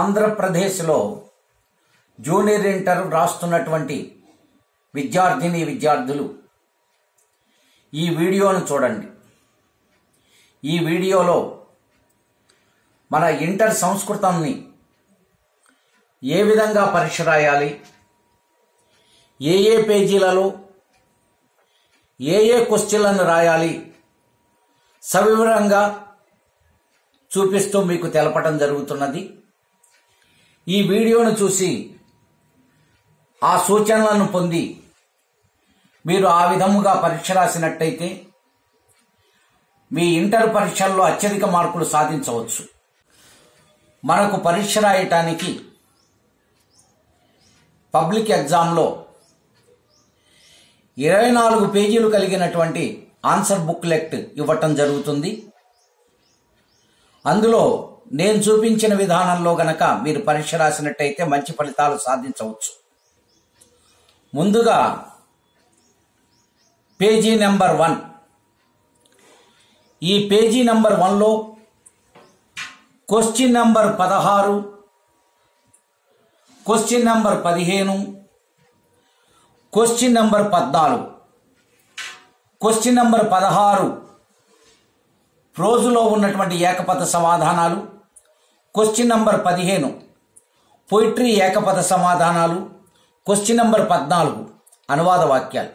ఆంధ్రప్రదేశ్లో junior inter రాస్తున్నటువంటి విద్యార్థులు ఈ వీడియోను చూడండి. ఈ వీడియోలో మన ఇంటర్ సంస్కృతాన్ని ఏ విధంగా పరీక్ష రాయాలి, ఏ పేజీలలో ఏ క్వశ్చన్లను రాయాలి సవివరంగా చూపిస్తూ మీకు తెలపడం జరుగుతున్నది. ఈ వీడియోను చూసి ఆ సూచనలను పొంది మీరు ఆ విధముగా పరీక్ష రాసినట్టయితే మీ ఇంటర్ పరీక్షల్లో అత్యధిక మార్కులు సాధించవచ్చు. మనకు పరీక్ష రాయటానికి పబ్లిక్ ఎగ్జామ్లో 24 పేజీలు కలిగినటువంటి ఆన్సర్ బుక్లెట్ ఇవ్వటం జరుగుతుంది. అందులో నేను చూపించిన విధానంలో గనక మీరు పరీక్ష రాసినట్టయితే మంచి ఫలితాలు సాధించవచ్చు. ముందుగా పేజీ నెంబర్ 1. ఈ పేజీ నెంబర్ 1లో question number 16, question number 15, question number 14. Question number 16 ప్రోజులో ఉన్నటువంటి ఏకపద సమాధానాలు, క్వశ్చన్ నెంబర్ 15 పోయిట్రీ ఏకపద సమాధానాలు, క్వశ్చన్ నెంబర్ 14 అనువాద వాక్యాలు.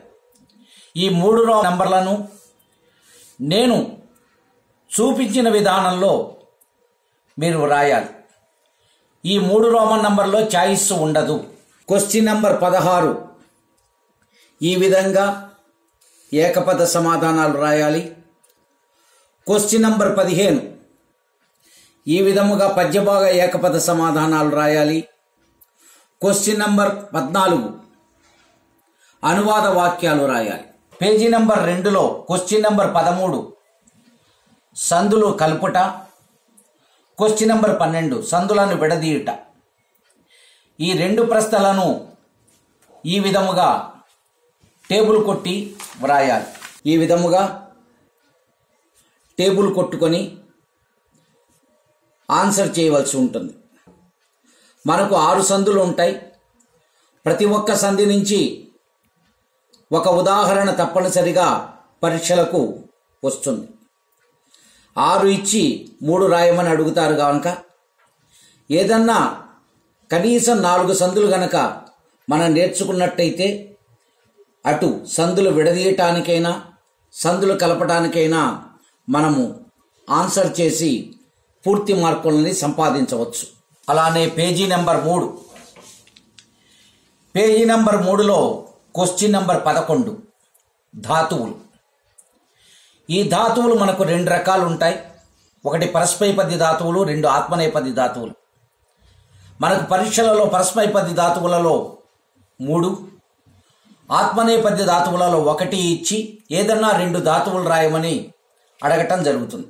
ఈ 3 నెంబర్లను నేను చూపించిన విధానంలో మీరు రాయాలి. ఈ 3 రోమన్ నంబర్లో చాయిస్ ఉండదు. క్వశ్చన్ నెంబర్ 16 ఈ విధంగా ఏకపద సమాధానాలు రాయాలి. క్వశ్చన్ నెంబర్ 15 ఈ విధముగా పద్యభాగ ఏకపద సమాధానాలు రాయాలి. క్వశ్చన్ నెంబర్ 14 అనువాద వాక్యాలు రాయాలి. పేజీ నెంబర్ 2లో క్వశ్చన్ నెంబర్ 13 సందులు కలుపుట, క్వశ్చన్ నెంబర్ 12 సందులను విడదీయుట. ఈ 2 ప్రశ్నలను ఈ విధముగా టేబుల్ కొట్టి వ్రాయాలి. ఈ విధముగా టేబుల్ కొట్టుకొని ఆన్సర్ చేయవలసి ఉంటుంది. మనకు 6 సందులు ఉంటాయి. ప్రతి ఒక్క సంధి నుంచి ఒక ఉదాహరణ తప్పనిసరిగా పరీక్షలకు వస్తుంది. 6 ఇచ్చి 3 రాయమని అడుగుతారు కనుక ఏదన్నా కనీసం 4 సందులు గనక మనం నేర్చుకున్నట్టయితే అటు సందులు విడదీయటానికైనా సందులు కలపటానికైనా మనము ఆన్సర్ చేసి పూర్తి మార్కులని సంపాదించవచ్చు. అలానే పేజీ నెంబర్ 3. పేజీ నెంబర్ 3లో క్వశ్చన్ నెంబర్ 11 ధాతువులు. ఈ ధాతువులు మనకు 2 రకాలు ఉంటాయి. ఒకటి పరస్మైపది ధాతువులు, 2 ఆత్మనేపది ధాతువులు. మనకు పరీక్షలలో పరస్మైపది ధాతువులలో 3, ఆత్మనేపథ్య ధాతువులలో 1 ఇచ్చి ఏదన్నా 2 ధాతువులు రాయమని అడగటం జరుగుతుంది.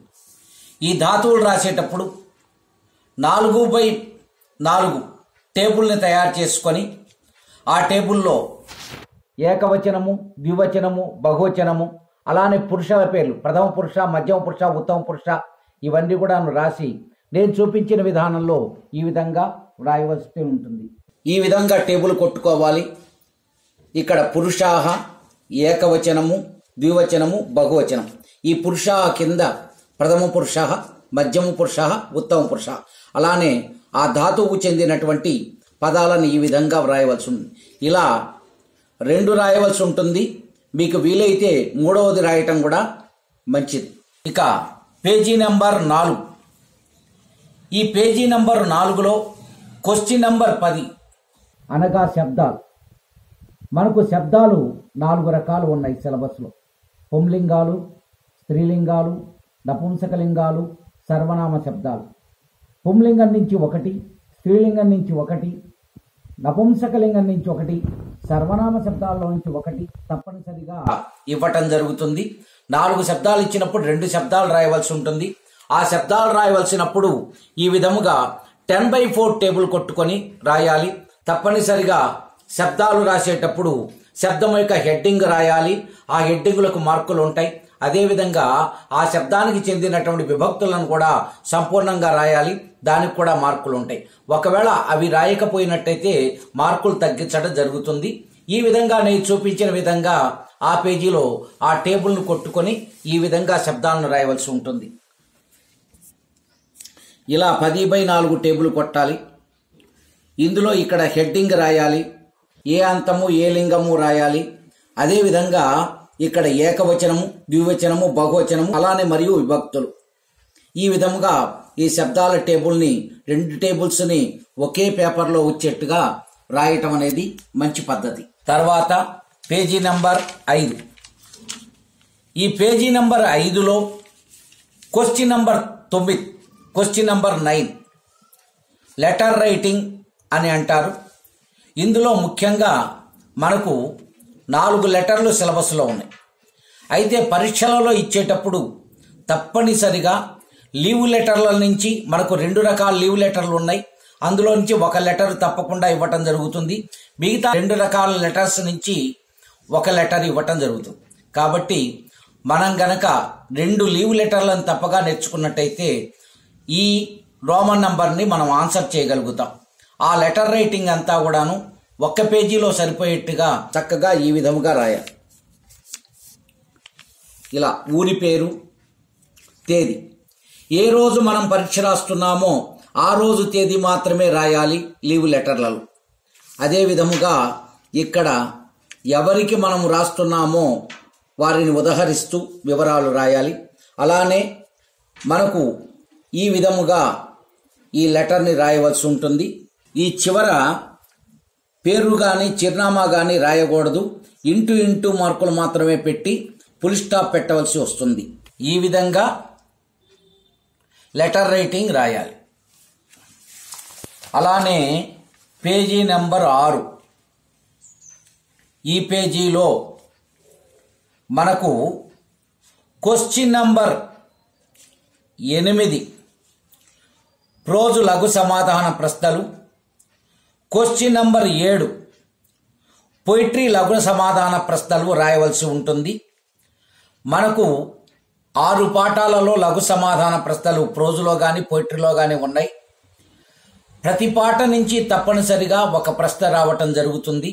ఈ ధాతువులు రాసేటప్పుడు 4/4 టేబుల్ని తయారు చేసుకొని ఆ టేబుల్లో ఏకవచనము, ద్వివచనము, బహువచనము, అలానే పురుషుల పేర్లు ప్రథమ పురుష, మధ్యమ పురుష, ఉత్తమ పురుష ఇవన్నీ కూడా రాసి నేను చూపించిన విధానంలో ఈ విధంగా వ్రాయవలసి ఉంటుంది. ఈ విధంగా టేబుల్ కొట్టుకోవాలి. ఇక్కడ పురుషాహ ఏకవచనము, ద్వివచనము, బహువచనం. ఈ పురుషాహ కింద ప్రథమ పురుష, మధ్యమ పురుష, ఉత్తమ పురుష, అలానే ఆ ధాతువుకు చెందినటువంటి పదాలను ఈ విధంగా వ్రాయవలసి ఉంది. ఇలా 2 రాయవలసి ఉంటుంది. మీకు వీలైతే 3వది రాయటం కూడా మంచిది. ఇక పేజీ నెంబర్ 4. ఈ పేజీ నెంబర్ 4లో క్వశ్చన్ నెంబర్ 10 అనగా శబ్దాలు. మనకు శబ్దాలు 4 రకాలు ఉన్నాయి సిలబస్లో. పుంలింగాలు, స్త్రీలింగాలు, నపుంసకలింగాలు, సర్వనామ శబ్దాలు. పుంలింగం నుంచి 1, స్త్రీలింగం నుంచి 1, నపుంసకలింగం నుంచి 1, సర్వనామ శబ్దాల్లో నుంచి 1 తప్పనిసరిగా ఇవ్వటం జరుగుతుంది. 4 శబ్దాలు ఇచ్చినప్పుడు 2 శబ్దాలు రాయవలసి ఉంటుంది. ఆ శబ్దాలు రాయవలసినప్పుడు ఈ విధముగా 10/4 టేబుల్ కొట్టుకొని రాయాలి. తప్పనిసరిగా శబ్దాలు రాసేటప్పుడు శబ్దం యొక్క హెడ్డింగ్ రాయాలి, ఆ హెడ్డింగులకు మార్కులు ఉంటాయి. అదేవిధంగా ఆ శబ్దానికి చెందినటువంటి విభక్తులను కూడా సంపూర్ణంగా రాయాలి, దానికి కూడా మార్కులు ఉంటాయి. ఒకవేళ అవి రాయకపోయినట్టయితే మార్కులు తగ్గించడం జరుగుతుంది. ఈ విధంగా నేను చూపించిన విధంగా ఆ పేజీలో ఆ టేబుల్ను కొట్టుకొని ఈ విధంగా శబ్దాలను రాయవలసి ఉంటుంది. ఇలా 10/4 టేబుల్ కొట్టాలి. ఇందులో ఇక్కడ హెడ్డింగ్ రాయాలి, ఏ అంతము ఏ లింగము రాయాలి. అదేవిధంగా ఇక్కడ ఏకవచనము, ద్వివచనము, బహువచనము, అలానే మరియు విభక్తులు. ఈ విధముగా ఈ శబ్దాల టేబుల్ని 2 టేబుల్స్ని ఒకే పేపర్లో వచ్చేట్టుగా రాయటం అనేది మంచి పద్ధతి. తర్వాత పేజీ నంబర్ 5. ఈ పేజీ నంబర్ 5లో question number 9, question number 9 letter writing అని అంటారు. ఇందులో ముఖ్యంగా మనకు 4 లెటర్లు సిలబస్లో ఉన్నాయి. అయితే పరీక్షలలో ఇచ్చేటప్పుడు తప్పనిసరిగా లీవ్ లెటర్ల నుంచి మనకు 2 రకాల లీవ్ లెటర్లు ఉన్నాయి. అందులో నుంచి ఒక లెటర్ తప్పకుండా ఇవ్వటం జరుగుతుంది. మిగతా 2 రకాల లెటర్స్ నుంచి ఒక లెటర్ ఇవ్వటం జరుగుతుంది. కాబట్టి మనం గనక 2 లీవ్ లెటర్లను తప్పగా నేర్చుకున్నట్టయితే ఈ రోమన్ నంబర్ని మనం ఆన్సర్ చేయగలుగుతాం. ఆ లెటర్ రైటింగ్ అంతా కూడాను ఒక్క పేజీలో సరిపోయేట్టుగా చక్కగా ఈ విధముగా రాయాలి. ఇలా ఊరి పేరు, తేదీ, ఏ రోజు మనం పరీక్ష రాస్తున్నామో ఆ రోజు తేదీ మాత్రమే రాయాలి లీవ్ లెటర్లలో. అదే విధముగా ఇక్కడ ఎవరికి మనం రాస్తున్నామో వారిని ఉదహరిస్తూ వివరాలు రాయాలి. అలానే మనకు ఈ విధముగా ఈ లెటర్ని రాయవలసి ఉంటుంది. ఈ చివర పేరు కానీ చిరునామా కానీ రాయకూడదు. ఇంటూ మార్కులు మాత్రమే పెట్టి ఫుల్ స్టాప్ పెట్టవలసి వస్తుంది. ఈ విధంగా లెటర్ రైటింగ్ రాయాలి. అలానే పేజీ నెంబర్ 6, ఈ పేజీలో మనకు క్వశ్చన్ నంబర్ 8 ప్రోజు లఘు సమాధాన ప్రశ్నలు, క్వశ్చన్ నంబర్ 7 పొయిట్రీ లఘు సమాధాన ప్రశ్నలు రాయవలసి ఉంటుంది. మనకు 6 పాఠాలలో లఘు సమాధాన ప్రశ్నలు ప్రోజులో కానీ పొయిట్రీలో కానీ ఉన్నాయి. ప్రతి పాఠ నుంచి తప్పనిసరిగా ఒక ప్రశ్న రావటం జరుగుతుంది.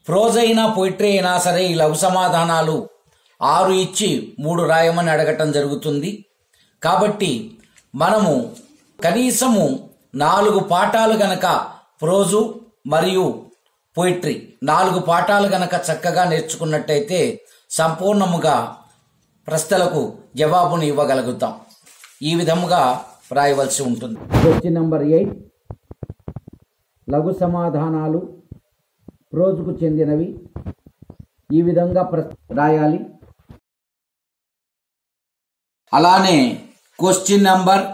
ప్రోజ్ అయినా పొయిట్రీ అయినా సరే ఈ లఘు సమాధానాలు 6 ఇచ్చి 3 రాయమని అడగటం జరుగుతుంది. కాబట్టి మనము కనీసము 4 పాఠాలు గనక ప్రోజు మరియు పొయిట్రీ 4 పాఠాలు గనక చక్కగా నేర్చుకున్నట్టయితే సంపూర్ణముగా ప్రశ్నలకు జవాబును ఇవ్వగలుగుతాం. ఈ విధముగా రాయవలసి ఉంటుంది. క్వశ్చన్ నంబర్ 8 లఘు సమాధానాలు ప్రోజుకు చెందినవి. ఈ విధంగా రాయాలి. అలానే క్వశ్చన్ నంబర్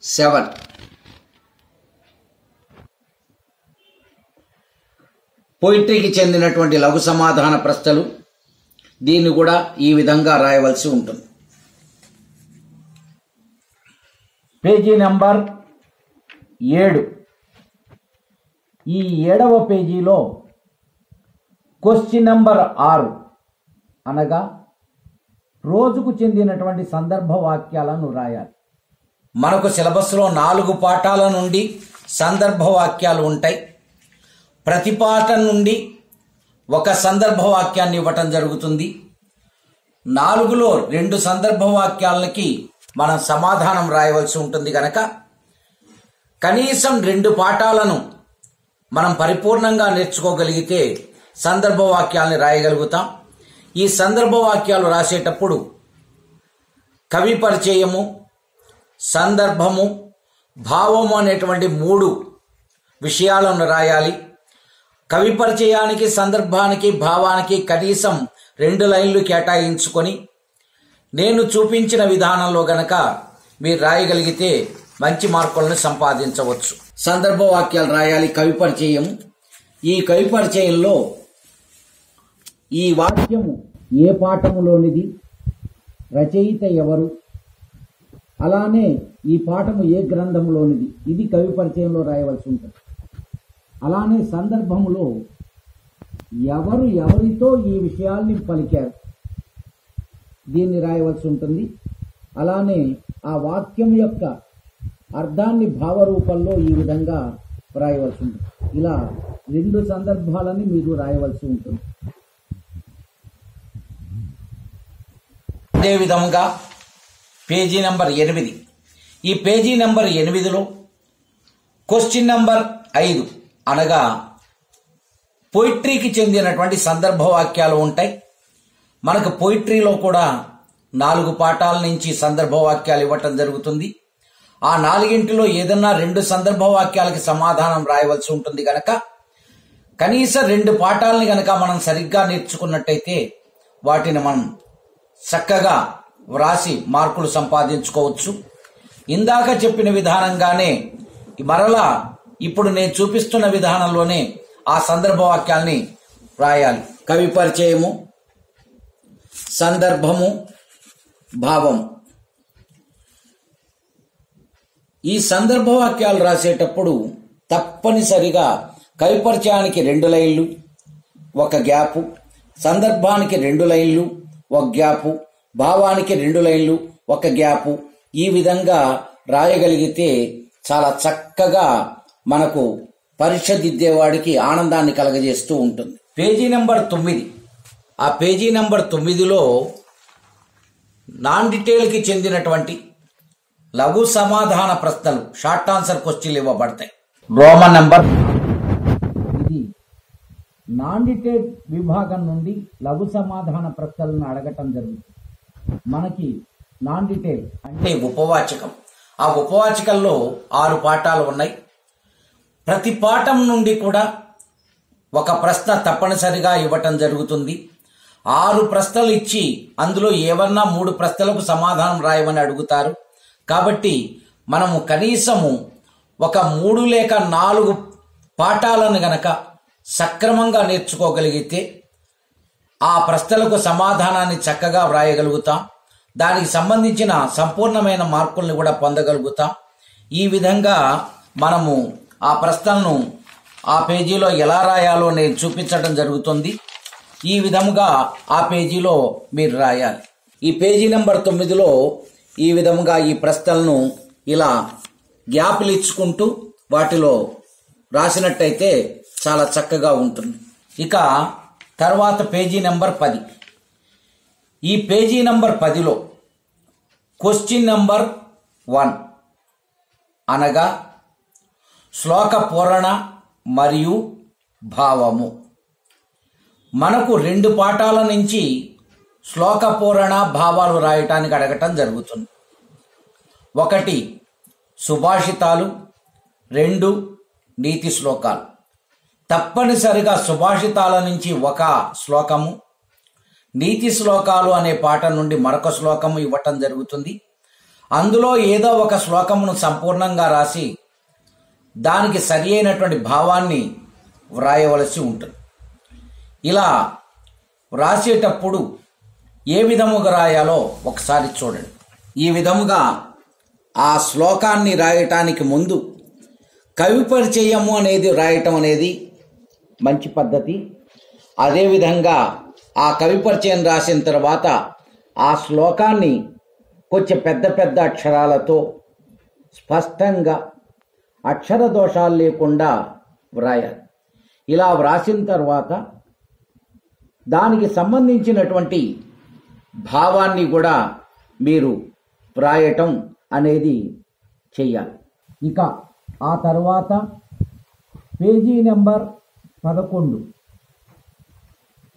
7 పొయిట్రీకి చెందినటువంటి లఘు సమాధాన ప్రశ్నలు. దీన్ని కూడా ఈ విధంగా రాయవలసి ఉంటుంది. పేజీ నెంబర్ 7, ఈ 7వ పేజీలో క్వశ్చన్ నంబర్ 6 అనగా రోజుకు చెందినటువంటి సందర్భ వాక్యాలను రాయాలి. మనకు సిలబస్లో 4 పాఠాల నుండి సందర్భ వాక్యాలు ఉంటాయి. ప్రతి పాఠం నుండి ఒక సందర్భ వాక్యాన్ని ఇవ్వటం జరుగుతుంది. 4లో 2 సందర్భ వాక్యాలకి మనం సమాధానం రాయవలసి ఉంటుంది కనుక కనీసం 2 పాఠాలను మనం పరిపూర్ణంగా నేర్చుకోగలిగితే సందర్భ వాక్యాలని రాయగలుగుతాం. ఈ సందర్భ వాక్యాలు రాసేటప్పుడు కవి పరిచయము, సందర్భము, భావము అనేటువంటి 3 విషయాలను రాయాలి. కవి పరిచయానికి, సందర్భానికి, భావానికి కనీసం 2 లైన్లు కేటాయించుకొని నేను చూపించిన విధానంలో గనక మీరు రాయగలిగితే మంచి మార్కులను సంపాదించవచ్చు. సందర్భ వాక్యాలు రాయాలి. కవి పరిచయం, ఈ కవి పరిచయంలో ఈ వాక్యము ఏ పాఠములోనిది, రచయిత ఎవరు, అలానే ఈ పాఠము ఏ గ్రంథంలోనిది, ఇది కవి పరిచయంలో రాయవలసి ఉంటుంది. అలానే సందర్భములో ఎవరు ఎవరితో ఈ విషయాల్ని పలికారు దీన్ని రాయవలసి ఉంటుంది. అలానే ఆ వాక్యం యొక్క అర్థాన్ని భావరూపంలో ఈ విధంగా రాయవలసి ఉంటుంది. ఇలా 2 సందర్భాలని మీరు రాయవలసి ఉంటుంది. అదేవిధంగా పేజీ నంబర్ 8, ఈ పేజీ నంబర్ 8లో క్వశ్చన్ నంబర్ 5 అనగా పోయిట్రీకి చెందినటువంటి సందర్భ వాక్యాలు ఉంటాయి. మనకు పోయిట్రీలో కూడా 4 పాఠాల నుంచి సందర్భ వాక్యాలు ఇవ్వటం జరుగుతుంది. ఆ 4ంటిలో ఏదన్నా 2 సందర్భ వాక్యాలకి సమాధానం రాయవలసి ఉంటుంది గనక కనీసం 2 పాఠాలని గనక మనం సరిగ్గా నేర్చుకున్నట్టయితే వాటిని మనం చక్కగా వ్రాసి మార్కులు సంపాదించుకోవచ్చు. ఇందాక చెప్పిన విధానంగానే మరలా ఇప్పుడు నేను చూపిస్తున్న విధానంలోనే ఆ సందర్భ వాక్యాల్ని రాయాలి. కవి పరిచయము, సందర్భము, భావం. ఈ సందర్భ వాక్యాలు రాసేటప్పుడు తప్పనిసరిగా కవి పరిచయానికి 2 లైన్లు 1 గ్యాపు, సందర్భానికి 2 లైన్లు 1 గ్యాపు, భావానికి 2 లైన్లు 1 గ్యాపు, ఈ విధంగా రాయగలిగితే చాలా చక్కగా మనకు పరీక్ష దిద్దేవాడికి ఆనందాన్ని కలగజేస్తూ ఉంటుంది. పేజీ నంబర్ 9, ఆ పేజీ నంబర్ 9లో నాన్ డీటెయిల్కి చెందినటువంటి లఘు సమాధాన ప్రశ్నలు, షార్ట్ ఆన్సర్ క్వశ్చన్లు ఇవ్వబడతాయి. Roman number. ఇది నాన్ డీటెయిల్ విభాగం నుండి లఘు సమాధాన ప్రశ్నలను అడగటం జరుగుతుంది. మనకి నాన్ డీటెయిల్ అంటే ఉపవాచకం. ఆ ఉపవాచకంలో 6 పాఠాలు ఉన్నాయి. ప్రతి పాఠం నుండి కూడా 1 ప్రశ్న తప్పనిసరిగా ఇవ్వటం జరుగుతుంది. 6 ప్రశ్నలు ఇచ్చి అందులో ఏవన్నా 3 ప్రశ్నలకు సమాధానం రాయమని అడుగుతారు. కాబట్టి మనము కనీసము 3 లేక 4 పాఠాలను గనక సక్రమంగా నేర్చుకోగలిగితే ఆ ప్రశ్నలకు సమాధానాన్ని చక్కగా వ్రాయగలుగుతాం. దానికి సంబంధించిన సంపూర్ణమైన మార్కుల్ని కూడా పొందగలుగుతాం. ఈ విధంగా మనము ఆ ప్రశ్నలను ఆ పేజీలో ఎలా రాయాలో నేను చూపించడం జరుగుతుంది. ఈ విధముగా ఆ పేజీలో మీరు రాయాలి. ఈ పేజీ నెంబర్ 9లో ఈ విధముగా ఈ ప్రశ్నలను ఇలా గ్యాప్లు ఇచ్చుకుంటూ వాటిలో రాసినట్టయితే చాలా చక్కగా ఉంటుంది. ఇక తర్వాత పేజీ నెంబర్ 10. ఈ పేజీ నెంబర్ 10లో క్వశ్చన్ నెంబర్ 1 అనగా శ్లోక పూరణ మరియు భావము. మనకు 2 పాఠాల నుంచి శ్లోక పూరణ భావాలు రాయటానికి అడగటం జరుగుతుంది. 1 సుభాషితాలు, 2 నీతి శ్లోకాలు. తప్పనిసరిగా సుభాషితాల నుంచి 1 శ్లోకము, నీతి శ్లోకాలు అనే పాఠం నుండి మరొక శ్లోకము ఇవ్వటం జరుగుతుంది. అందులో ఏదో 1 శ్లోకమును సంపూర్ణంగా రాసి దానికి సరి అయినటువంటి భావాన్ని వ్రాయవలసి ఉంటుంది. ఇలా వ్రాసేటప్పుడు ఏ విధముగా రాయాలో ఒకసారి చూడండి. ఈ విధముగా ఆ శ్లోకాన్ని రాయటానికి ముందు కవి పరిచయము అనేది రాయటం అనేది మంచి పద్ధతి. అదేవిధంగా ఆ కవి పరిచయం రాసిన తర్వాత ఆ శ్లోకాన్ని కొంచెం పెద్ద పెద్ద అక్షరాలతో స్పష్టంగా అక్షర దోషాలు లేకుండా వ్రాయాలి. ఇలా వ్రాసిన తర్వాత దానికి సంబంధించినటువంటి భావాన్ని కూడా మీరు వ్రాయటం అనేది చెయ్యాలి. ఇక ఆ తర్వాత పేజీ నెంబర్ 11.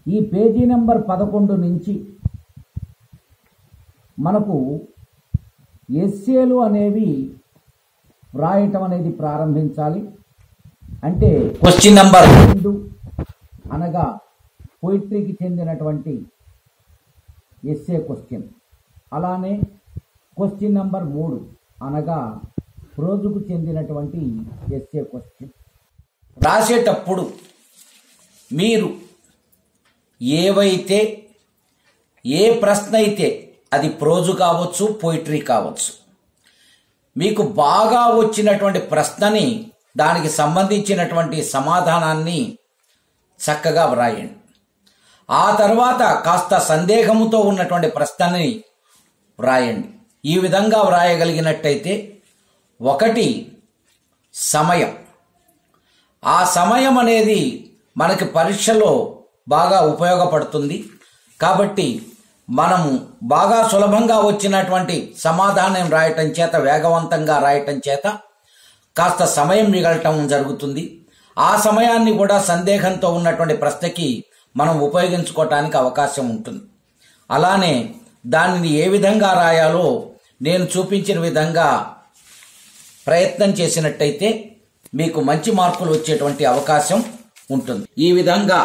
ఈ పేజీ నెంబర్ 11 నుంచి మనకు ఎస్సేలు అనేవి వ్రాయటం అనేది ప్రారంభించాలి. అంటే క్వశ్చన్ నెంబర్ 2 అనగా పోయిట్రీకి చెందినటువంటి ఎస్సే క్వశ్చన్. అలానే క్వశ్చన్ నెంబర్ 3 అనగా ప్రోజుకు చెందినటువంటి ఎస్సే క్వశ్చన్. రాసేటప్పుడు మీరు ఏవైతే ఏ ప్రశ్న అయితే అది ప్రోజు కావచ్చు, పోయిట్రీ కావచ్చు, మీకు బాగా వచ్చినటువంటి ప్రశ్నని దానికి సంబంధించినటువంటి సమాధానాన్ని చక్కగా వ్రాయండి. ఆ తర్వాత కాస్త సందేహముతో ఉన్నటువంటి ప్రశ్నని వ్రాయండి. ఈ విధంగా వ్రాయగలిగినట్టయితే ఒకటి సమయం, ఆ సమయం అనేది మనకి పరీక్షలో బాగా ఉపయోగపడుతుంది. కాబట్టి మనము బాగా సులభంగా వచ్చినటువంటి సమాధానం రాయటం చేత, వేగవంతంగా రాయటం చేత కాస్త సమయం మిగలటం జరుగుతుంది. ఆ సమయాన్ని కూడా సందేహంతో ఉన్నటువంటి ప్రశ్నకి మనం ఉపయోగించుకోవటానికి అవకాశం ఉంటుంది. అలానే దానిని ఏ విధంగా రాయాలో నేను చూపించిన విధంగా ప్రయత్నం చేసినట్టయితే మీకు మంచి మార్కులు వచ్చేటువంటి అవకాశం ఉంటుంది. ఈ విధంగా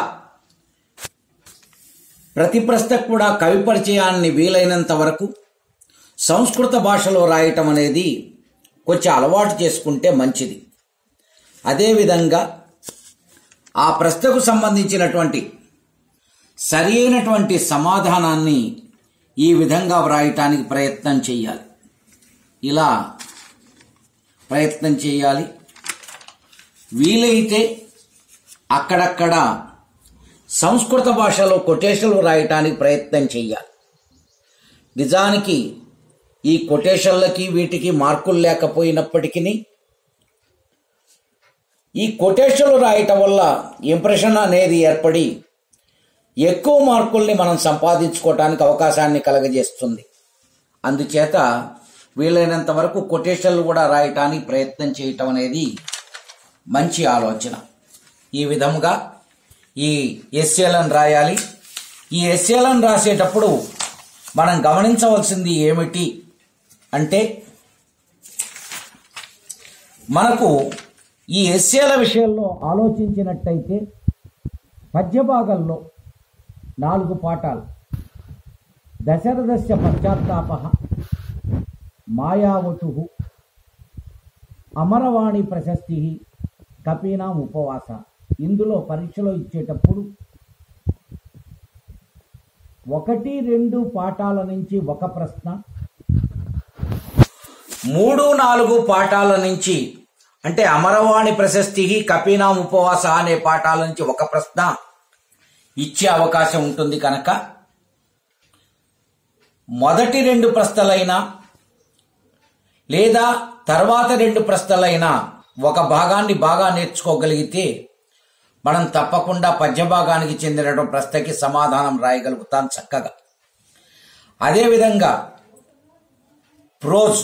ప్రతి ప్రశ్నకు కూడా కవి పరిచయాన్ని వీలైనంత వరకు సంస్కృత భాషలో రాయటం అనేది కొంచెం అలవాటు చేసుకుంటే మంచిది. అదేవిధంగా ఆ ప్రశ్నకు సంబంధించినటువంటి సరి అయినటువంటి సమాధానాన్ని ఈ విధంగా వ్రాయటానికి ప్రయత్నం చేయాలి. ఇలా ప్రయత్నం చేయాలి. వీలైతే అక్కడక్కడ సంస్కృత భాషలో కొటేషన్లు రాయటానికి ప్రయత్నం చేయాలి. నిజానికి ఈ కొటేషన్లకి వీటికి మార్కులు లేకపోయినప్పటికీ ఈ కొటేషన్లు రాయటం వల్ల ఇంప్రెషన్ అనేది ఏర్పడి ఎక్కువ మార్కుల్ని మనం సంపాదించుకోవటానికి అవకాశాన్ని కలగజేస్తుంది. అందుచేత వీలైనంత వరకు కొటేషన్లు కూడా రాయటానికి ప్రయత్నం చేయటం అనేది మంచి ఆలోచన. ఈ విధముగా ఈ ఎస్ఏలను రాయాలి. ఈ ఎస్ఏలను రాసేటప్పుడు మనం గమనించవలసింది ఏమిటి అంటే, మనకు ఈ ఎస్ఏల విషయంలో ఆలోచించినట్టయితే పద్యభాగంలో 4 పాఠాలు: దశరథస్య పశ్చాత్తాప, మాయావతు, అమరవాణి ప్రశస్తి, కపీనాం ఉపవాస. ఇందులో పరీక్షలో ఇచ్చేటప్పుడు 1-2 పాఠాల నుంచి ఒక ప్రశ్న, 3-4 పాఠాల నుంచి అంటే అమరవాణి ప్రశస్తి, కపీనాం ఉపవాస అనే పాఠాల నుంచి ఒక ప్రశ్న ఇచ్చే అవకాశం ఉంటుంది. కనుక మొదటి 2 ప్రశ్నలైనా లేదా తర్వాత 2 ప్రశ్నలైనా ఒక భాగాన్ని బాగా నేర్చుకోగలిగితే మనం తప్పకుండా పద్య భాగానికి చెందిన ప్రశ్నకి సమాధానం రాయగలుగుతాం చక్కగా. అదేవిధంగా ప్రోజ్,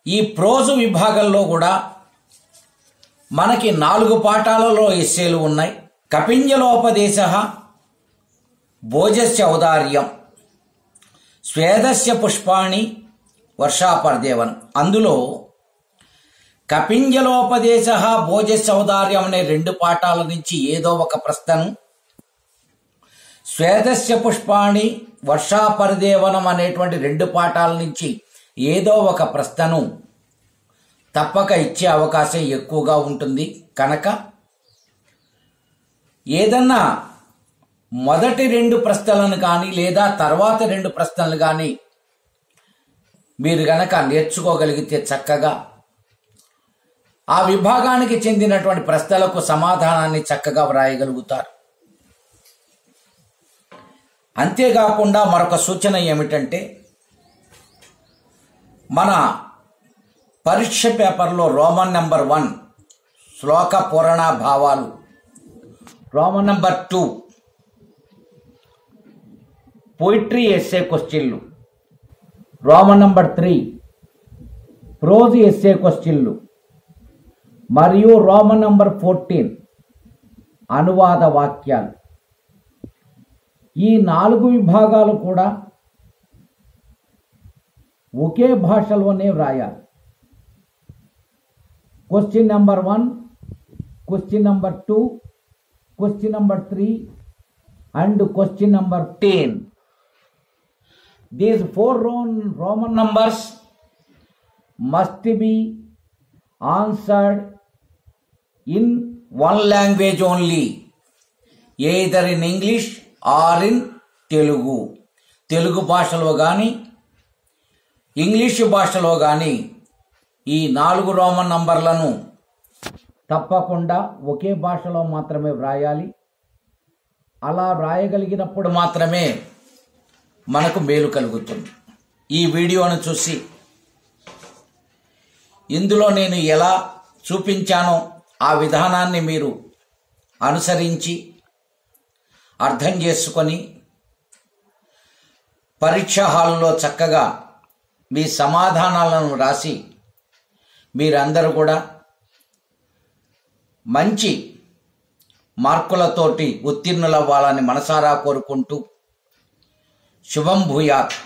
ఈ ప్రోజు విభాగంలో కూడా మనకి 4 పాఠాలలో ఎస్సేలు ఉన్నాయి. కపింజలోపదేశ, భోజస్య ఔదార్యం, స్వేదస్య పుష్పాణి, వర్షాపర్దేవనం. అందులో కపింజలోపదేశ, భోజస్య ఔదార్యం అనే 2 పాఠాల నుంచి ఏదో ఒక ప్రశ్నను, స్వేదస్య పుష్పాణి, వర్షాపరిదేవనం అనేటువంటి 2 పాఠాల నుంచి ఏదో ఒక ప్రశ్నను తప్పక ఇచ్చే అవకాశం ఎక్కువగా ఉంటుంది. కనుక ఏదన్నా మొదటి 2 ప్రశ్నలను కానీ లేదా తర్వాత 2 ప్రశ్నలు కానీ మీరు గనక నేర్చుకోగలిగితే చక్కగా ఆ విభాగానికి చెందినటువంటి ప్రశ్నలకు సమాధానాన్ని చక్కగా వ్రాయగలుగుతారు. అంతేకాకుండా మరొక సూచన ఏమిటంటే, మన పరీక్ష పేపర్లో రోమన్ నెంబర్ 1 శ్లోక పూరణ భావాలు, రోమన్ నెంబర్ 2 పోయిట్రీ ఎస్సే క్వశ్చన్లు, రోమన్ నెంబర్ 3 ప్రోజ్ ఎస్సే క్వశ్చన్లు మరియు రోమన్ నెంబర్ 14 అనువాద వాక్యాలు. ఈ 4 విభాగాలు కూడా ఒకే భాషలోనే వ్రాయాలి. Question number 1, question number 2, question number 3 and question number 10. These 4 Roman numbers must be answered in one language only, either in English or in Telugu. Telugu భాషలో కానీ ఇంగ్లీషు భాషలో కానీ ఈ 4 రోమన్ నంబర్లను తప్పకుండా ఒకే భాషలో మాత్రమే వ్రాయాలి. అలా రాయగలిగినప్పుడు మాత్రమే మనకు మేలు కలుగుతుంది. ఈ వీడియోను చూసి ఇందులో నేను ఎలా చూపించానో ఆ విధానాన్ని మీరు అనుసరించి అర్థం చేసుకొని పరీక్ష హాల్లో చక్కగా మీ సమాధానాలను రాసి మీరందరూ కూడా మంచి మార్కులతోటి ఉత్తీర్ణులవ్వాలని మనసారా కోరుకుంటూ శుభం భూయాత్.